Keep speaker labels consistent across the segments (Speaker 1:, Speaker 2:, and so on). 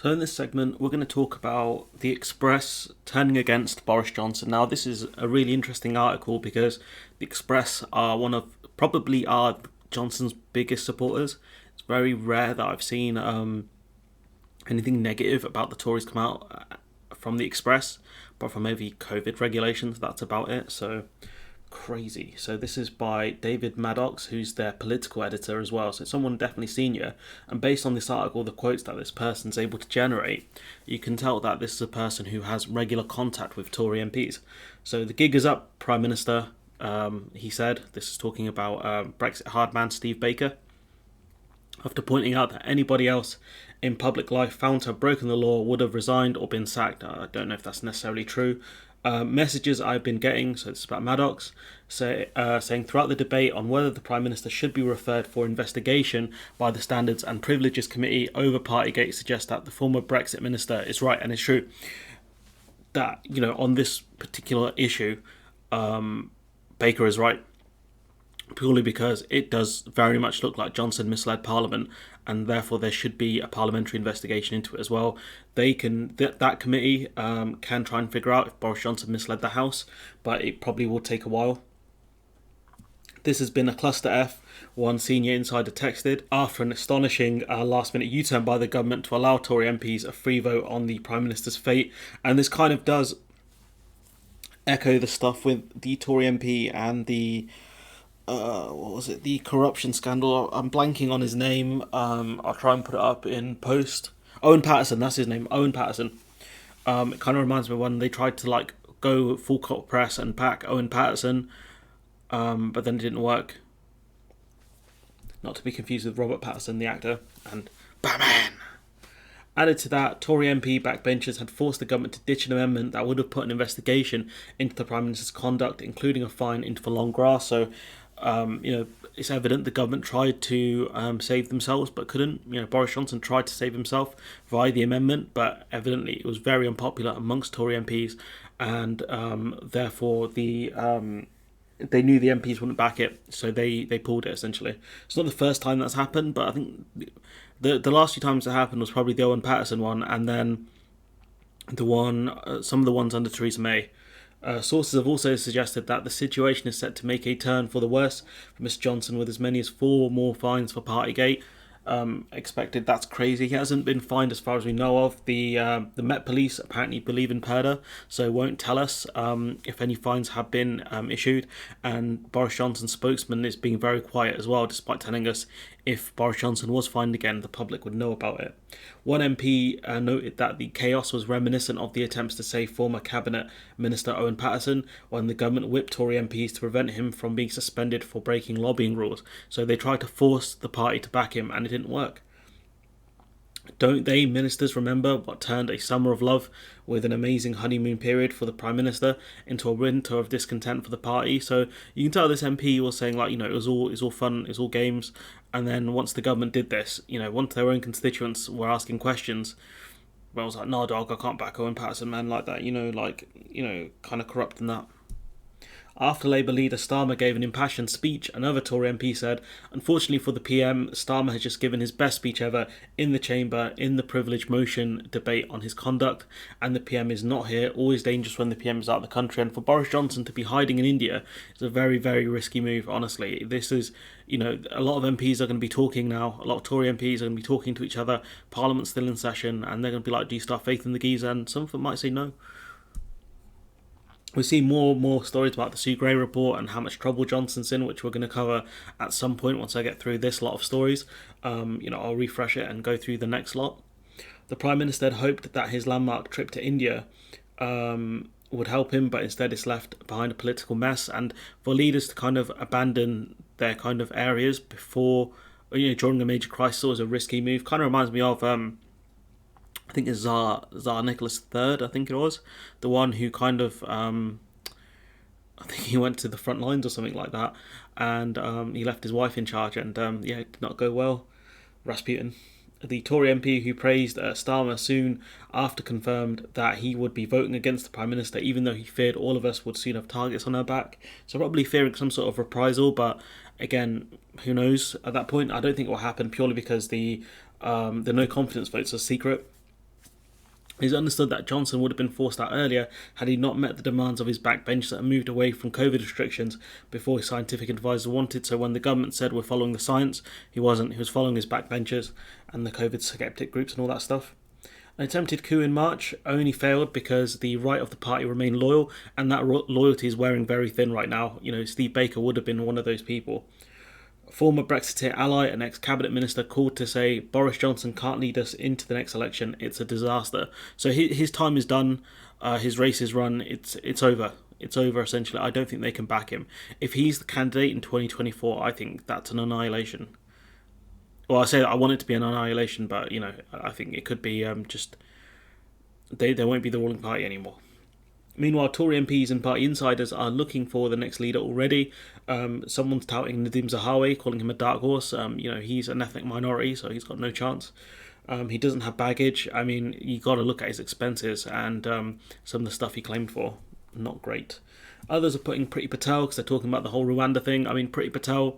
Speaker 1: So in this segment, we're going to talk about the Express turning against Boris Johnson. Now, this is a really interesting article because the Express are one of probably are Johnson's biggest supporters. It's very rare that I've seen anything negative about the Tories come out from the Express, but from maybe COVID regulations, that's about it. So crazy. So this is by David Maddox, who's their political editor as well. So someone definitely senior. And based on this article, the quotes that this person's able to generate, you can tell that this is a person who has regular contact with Tory MPs. So the gig is up, Prime Minister. He said, this is talking about Brexit hardman Steve Baker, after pointing out that anybody else in public life found to have broken the law would have resigned or been sacked. I don't know if that's necessarily true. Messages I've been getting, so it's about Maddox, saying throughout the debate on whether the Prime Minister should be referred for investigation by the Standards and Privileges Committee over Partygate, suggest that the former Brexit Minister is right, and it's true that, on this particular issue, Baker is right, purely because it does very much look like Johnson misled Parliament, and therefore there should be a parliamentary investigation into it as well. They can that committee can try and figure out if Boris Johnson misled the House, but it probably will take a while. This has been a cluster F, one senior insider texted, after an astonishing last-minute U-turn by the government to allow Tory MPs a free vote on the Prime Minister's fate. And this kind of does echo the stuff with the Tory MP and the what was it? The corruption scandal. I'm blanking on his name. I'll try and put it up in post. Owen Paterson, that's his name. Owen Paterson. It kind of reminds me of when they tried to go full court press and pack Owen Paterson, but then it didn't work. Not to be confused with Robert Pattinson, the actor, and Batman. Added to that, Tory MP backbenchers had forced the government to ditch an amendment that would have put an investigation into the Prime Minister's conduct, including a fine, into the long grass. So, it's evident the government tried to save themselves but couldn't. Boris Johnson tried to save himself via the amendment, but evidently it was very unpopular amongst Tory MPs, and therefore they knew the MPs wouldn't back it, so they pulled it essentially. It's not the first time that's happened, but I think the last few times it happened was probably the Owen Paterson one, and then some of the ones under Theresa May. Sources have also suggested that the situation is set to make a turn for the worse for Mr Johnson, with as many as 4 more fines for Partygate expected. That's crazy. He hasn't been fined as far as we know of. The Met Police apparently believe in purdah, so won't tell us if any fines have been issued. And Boris Johnson's spokesman is being very quiet as well, despite telling us if Boris Johnson was fined again, the public would know about it. One MP noted that the chaos was reminiscent of the attempts to save former Cabinet Minister Owen Paterson when the government whipped Tory MPs to prevent him from being suspended for breaking lobbying rules. So they tried to force the party to back him, and it didn't work. Don't they, ministers, remember what turned a summer of love with an amazing honeymoon period for the Prime Minister into a winter of discontent for the party? So you can tell this MP was saying it was all fun, it's all games, and then once the government did this, once their own constituents were asking questions, well, I was like, nah, dog, I can't back Owen Paterson, man, like that, kind of corrupt and that. After Labour leader Starmer gave an impassioned speech, another Tory MP said, unfortunately for the PM, Starmer has just given his best speech ever in the chamber in the privilege motion debate on his conduct, and the PM is not here. Always dangerous when the PM is out of the country, and for Boris Johnson to be hiding in India is a very, very risky move, honestly. This is, a lot of MPs are going to be talking now, a lot of Tory MPs are going to be talking to each other, Parliament's still in session, and they're going to be like, do you still have faith in the geezer? And some of them might say no. We see more stories about the Sue Gray report and how much trouble Johnson's in, which we're going to cover at some point once I get through this lot of stories. I'll refresh it and go through the next lot. The Prime Minister had hoped that his landmark trip to India would help him, but instead it's left behind a political mess. And for leaders to kind of abandon their kind of areas before, during a major crisis was a risky move. Kind of reminds me of I think it's Tsar Nicholas III, I think it was. The one who kind of, I think he went to the front lines or something like that. And he left his wife in charge, and it did not go well. Rasputin. The Tory MP who praised Starmer soon after confirmed that he would be voting against the Prime Minister, even though he feared all of us would soon have targets on our back. So probably fearing some sort of reprisal, but again, who knows? At that point, I don't think it will happen, purely because the no confidence votes are secret. It's understood that Johnson would have been forced out earlier had he not met the demands of his backbench that moved away from COVID restrictions before his scientific advisor wanted. So when the government said we're following the science, he wasn't. He was following his backbenchers and the COVID skeptic groups and all that stuff. An attempted coup in March only failed because the right of the party remained loyal, and that loyalty is wearing very thin right now. Steve Baker would have been one of those people. Former Brexiteer ally and ex-cabinet minister called to say Boris Johnson can't lead us into the next election. It's a disaster. So his time is done. His race is run. It's over. It's over, essentially. I don't think they can back him. If he's the candidate in 2024, I think that's an annihilation. Well, I say that I want it to be an annihilation, but, I think it could be just... They won't be the ruling party anymore. Meanwhile, Tory MPs and party insiders are looking for the next leader already. Someone's touting Nadim Zahawi, calling him a dark horse. He's an ethnic minority, so he's got no chance. He doesn't have baggage. I mean, you got to look at his expenses and some of the stuff he claimed for. Not great. Others are putting Priti Patel because they're talking about the whole Rwanda thing. I mean, Priti Patel,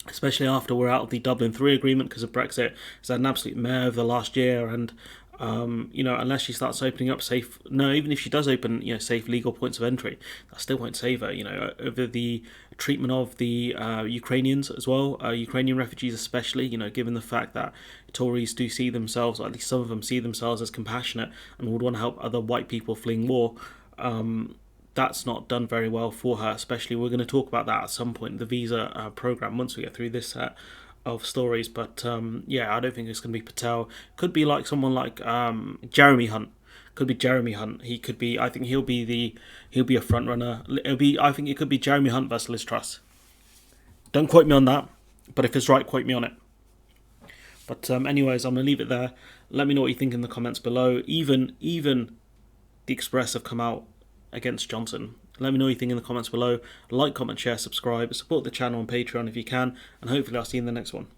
Speaker 1: especially after we're out of the Dublin 3 agreement because of Brexit, has had an absolute mare over the last year, and unless she starts opening up even if she does open, safe legal points of entry, that still won't save her, over the treatment of the Ukrainians as well, Ukrainian refugees especially, given the fact that Tories do see themselves, or at least some of them see themselves as compassionate and would want to help other white people fleeing war. That's not done very well for her, especially. We're going to talk about that at some point, the visa program, once we get through this set of stories. But I don't think it's going to be Patel. Could be like someone like Jeremy Hunt. Could be Jeremy Hunt. He could be. I think he'll be a front runner. I think it could be Jeremy Hunt versus Liz Truss. Don't quote me on that, but if it's right, quote me on it. But anyways, I'm going to leave it there. Let me know what you think in the comments below. Even the Express have come out against Johnson. Let me know what you think in the comments below. Like, comment, share, subscribe. Support the channel on Patreon if you can. And hopefully I'll see you in the next one.